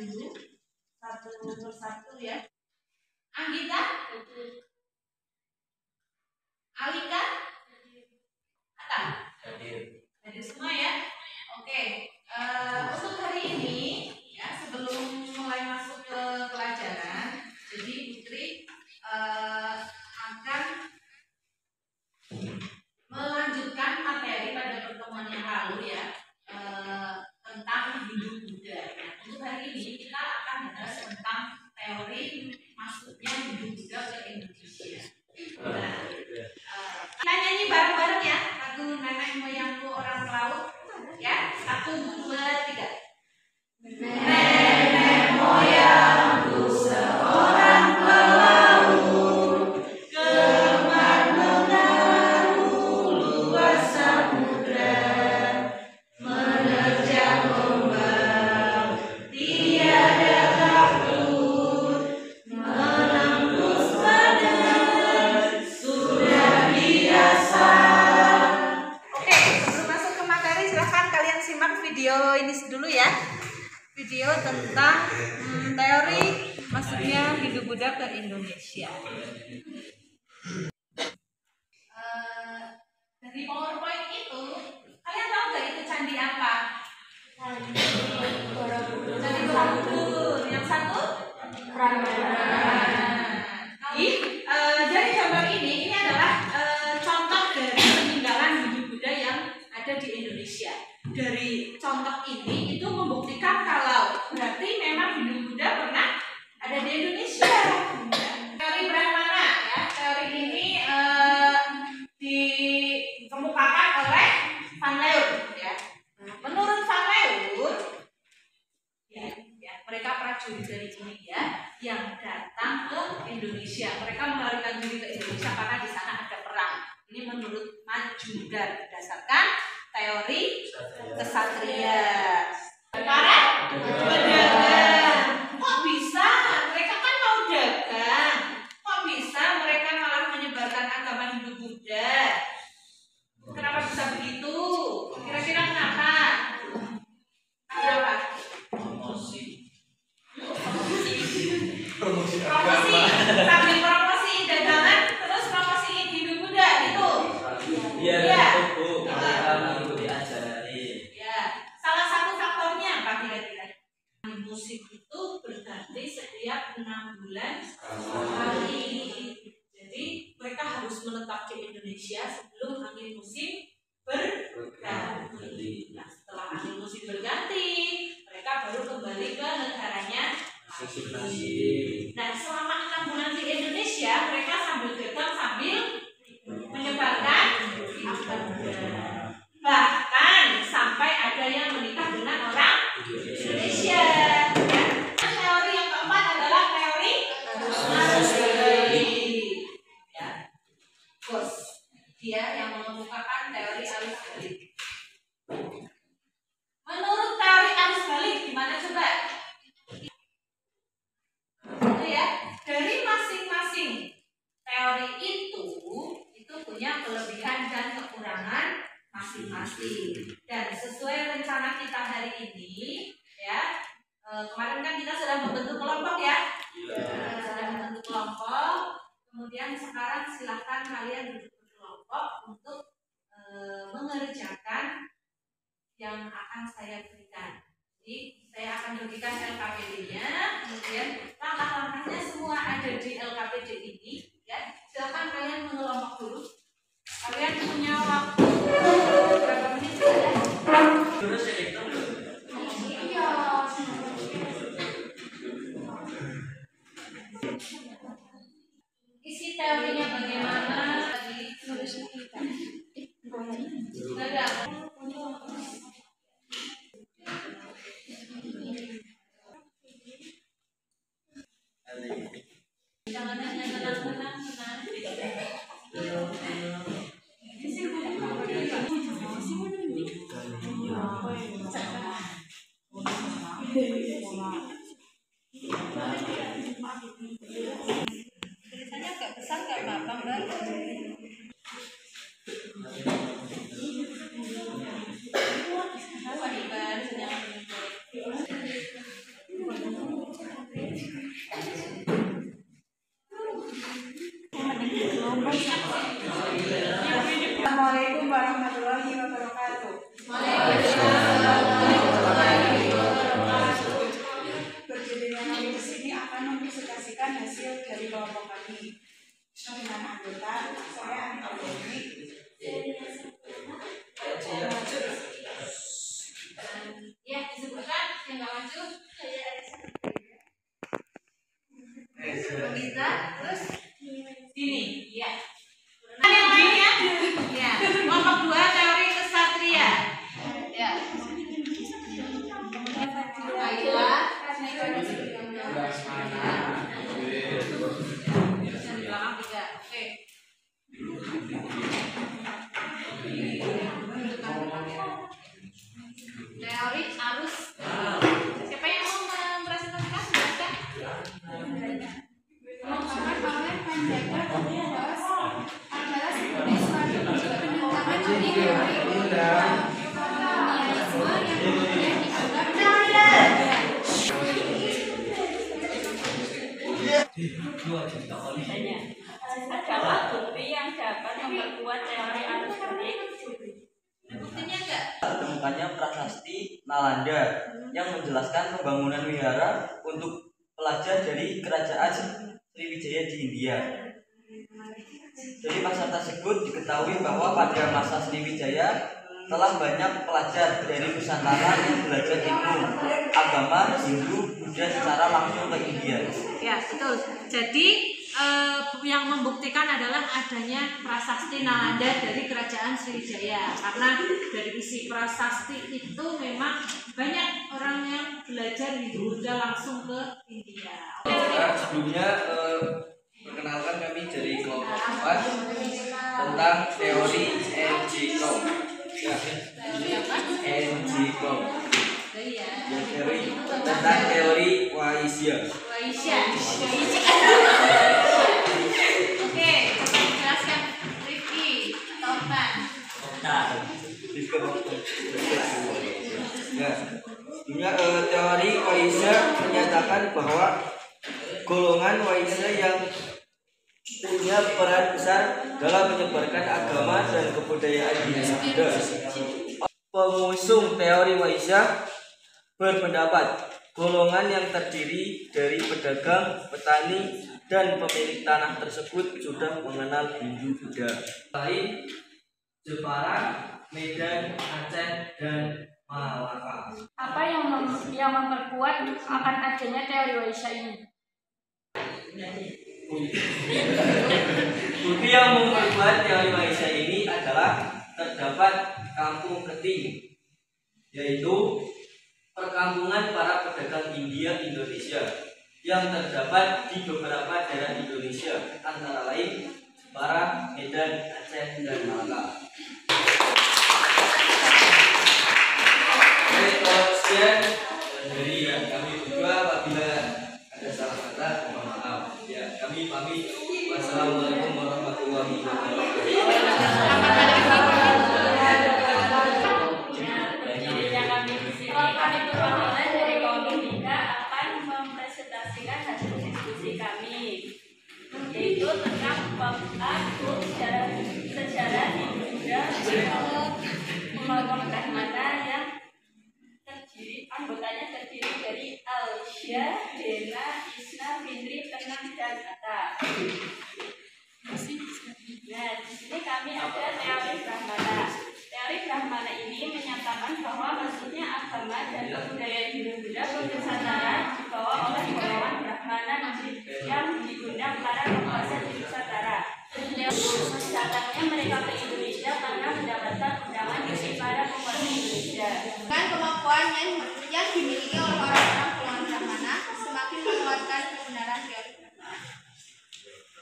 dulu satu persatu ya. Anggita, Alika, Ata, hadir semua ya. Oke, untuk hari ini ya, sebelum mulai masuk ke pelajaran, jadi Putri akan melanjutkan materi pada pertemuan yang lalu ya, tentang Hindu Buddha. Nah, untuk hari ini kita akan membahas tentang teori masuknya Hindu Buddha ke Indonesia. Nah, kita nyanyi bareng-bareng ya lagu Nenek Moyangku Orang Laut ya. 1, 2, 3. Nenek moyangku seorang pelaut, gemar menaruh luas samudra, menerjang ombak, tiada takut, menembus badai, sudah biasa. Oke, sebelum masuk ke materi silahkan kalian simak video ini dulu ya. Video tentang teori masuknya Hindu Buddha ke Indonesia. Dari PowerPoint itu, kalian tahu nggak itu candi apa? Candi Borobudur. Yang satu? Prambanan. Dari gambar ini adalah contoh dari peninggalan Hindu Buddha yang ada di Indonesia. Dari contoh ini itu membuktikan kalau berarti memang Hindu Buddha pernah ada di Indonesia. Teori Brahmana ya, teori ini dikemukakan oleh Van Leur ya. Menurut Van Leur ya, mereka prajurit dari India yang datang ke Indonesia. Mereka melarikan diri ke Indonesia karena di sana ada perang. Ini menurut Majumdar berdasarkan teori kesatria. Para pedagang. Kok bisa? Mereka kan mau dagang. Kok bisa mereka malah menyebarkan agama Hindu Buddha? Kenapa bisa begitu? Kira-kira kenapa? Kenapa? Promosi. Sambil promosi dagangan terus promosi Hindu Buddha gitu. Iya. Bu. Mengikuti ajaran ini. Ya. Salah satu faktornya apa kira-kira? Musik itu berganti setiap 6 bulan sekali. Jadi mereka harus menetap di Indonesia sebelum angin musim berganti. Nah, setelah angin musim berganti, mereka baru kembali ke negaranya. Nah, selama 6 bulan di Indonesia, mereka sambil dagang sambil menyebarkan agama. Bahkan sampai ada yang menikah dengan orang Indonesia. Ya. Teori yang keempat adalah teori arus balik. Ya. Bos, dia yang mengemukakan teori arus balik. Menurut teori arus balik gimana coba? Ya, dari masing-masing teori itu punya kelebihan dan kekurangan masing-masing. Dan sesuai rencana kita hari ini, ya, kemarin kan kita sudah membentuk kelompok ya, sudah membentuk kelompok. Kemudian sekarang silahkan kalian duduk berkelompok untuk mengerjakan yang akan saya berikan. Jadi saya akan berikan LKPD-nya, kemudian langkah-langkahnya semua ada di LKPD ini. Ya, silakan kalian mengelompok dulu. Kalian punya waktu berapa menit saja? Iya. Isi teorinya bagaimana? Tadi tulisnya kita. Ada. Jangan hanya tenang-tenang. Tulisannya agak besar nggak apa-apa, Mbak? adalah bukti yang dapat memperkuat teori arus balik. Buktinya enggak? Temukannya prasasti Nalanda yang menjelaskan pembangunan wihara untuk pelajar dari kerajaan Sriwijaya di India. Dari masa tersebut diketahui bahwa pada masa Sriwijaya telah banyak pelajar dari Nusantara yang belajar ilmu agama Hindu Buddha secara langsung ke India. Ya, betul. Jadi yang membuktikan adalah adanya prasasti Nalanda dari kerajaan Sriwijaya. Karena dari isi prasasti itu memang banyak orang yang belajar Hindu Buddha langsung ke India. Sebelumnya perkenalkan kami dari kelompok 4 tentang teori NGO. NGO. Teori tentang teori Waisya. Oke, coba dijelaskan Rifki, Taufan. Ya, sebelumnya teori Waisya menyatakan bahwa golongan Waisya yang punya peran besar dalam menyebarkan agama dan kebudayaan Hindu. Pengusung teori Waisya berpendapat golongan yang terdiri dari pedagang, petani, dan pemilik tanah tersebut sudah mengenal Hindu Buddha. Lain Jepara, Medan, Aceh, dan Malaka. Apa yang memperkuat akan adanya teori Waisya ini? Bukti yang memperkuat teori Waisya ini adalah terdapat kampung keting, yaitu perkampungan para pedagang Indonesia yang terdapat di beberapa daerah Indonesia, antara lain Jepara, Medan, Aceh, dan Malaka. Baik, sekian dari kami berdua. Apabila ada salah kata, mohon maaf. Ya, kami pamit. Wassalamualaikum warahmatullahi wabarakatuh. Dirinya kami di sini, kami perwakilan dari kaum Bhinneka akan mempresentasikan hasil diskusi kami, yaitu tentang bab sejarah Hindu Buddha Brahmana yang anggotanya terdiri dari Alsya, Dena, Isna, Fitri, Tenang, dan Atta. Nah, di sini kami ada teori Brahmana. Teori Brahmana ini menyatakan bahwa maksudnya agama dan kebudayaan Hindu Buddha Nusantara dibawa oleh golongan Brahmana yang diundang para penguasa di Nusantara. Datangnya mereka ke Indonesia karena mendapatkan undangan dari para penguasa Indonesia. Dengan kemampuan yang dimiliki oleh orang-orang golongan Brahmana semakin menguatkan kebenaran teori Brahmana.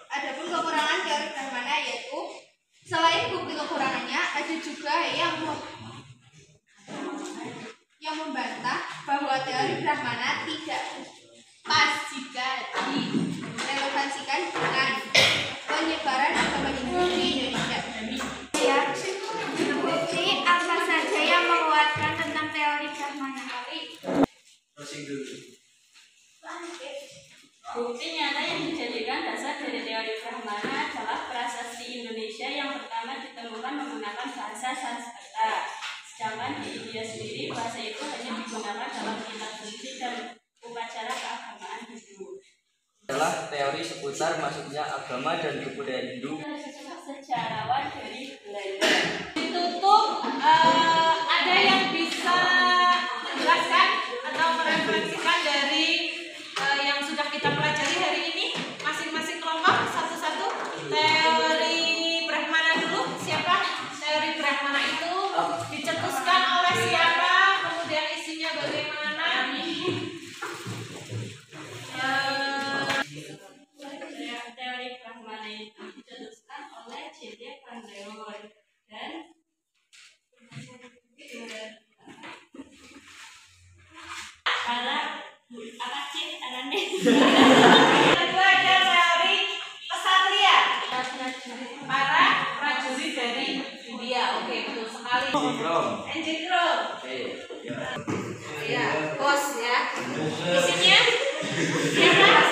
Adapun kekurangan teori Brahmana yaitu selain bukti kekurangannya ada juga yang membantah bahwa teori Brahmana tidak pas jika direlevansikan dengan penyebaran agama Hindu di Indonesia. Ya, bukti apa saja yang menguatkan tentang teori Brahmana? Bukti nyata yang dijadikan dasar dari teori Brahmana adalah prasasti Indonesia yang pertama ditemukan menggunakan bahasa Sanskerta. Sedangkan di India sendiri bahasa itu hanya digunakan dalam kitab suci dan upacara keagamaan Hindu. Adalah teori seputar masuknya agama dan kebudayaan Hindu. Sejarawan dari Belanda. Ditutup, ada yang bisa menjelaskan atau mereferensikan dari yang sudah kita pelajari hari ini, masing-masing kelompok satu-satu. Teori Brahmana dulu, siapa? Teori Brahmana itu dicetuskan oleh siapa? Kemudian isinya bagaimana? Teori Brahmana itu dicetuskan oleh J.T. Van Leeuwen dan para apa sih anaknya? Kedua ada teori kesatria, para prajurit dari India. Oke, betul sekali. Enjikrom. Ya, bos ya. Isinya siapa?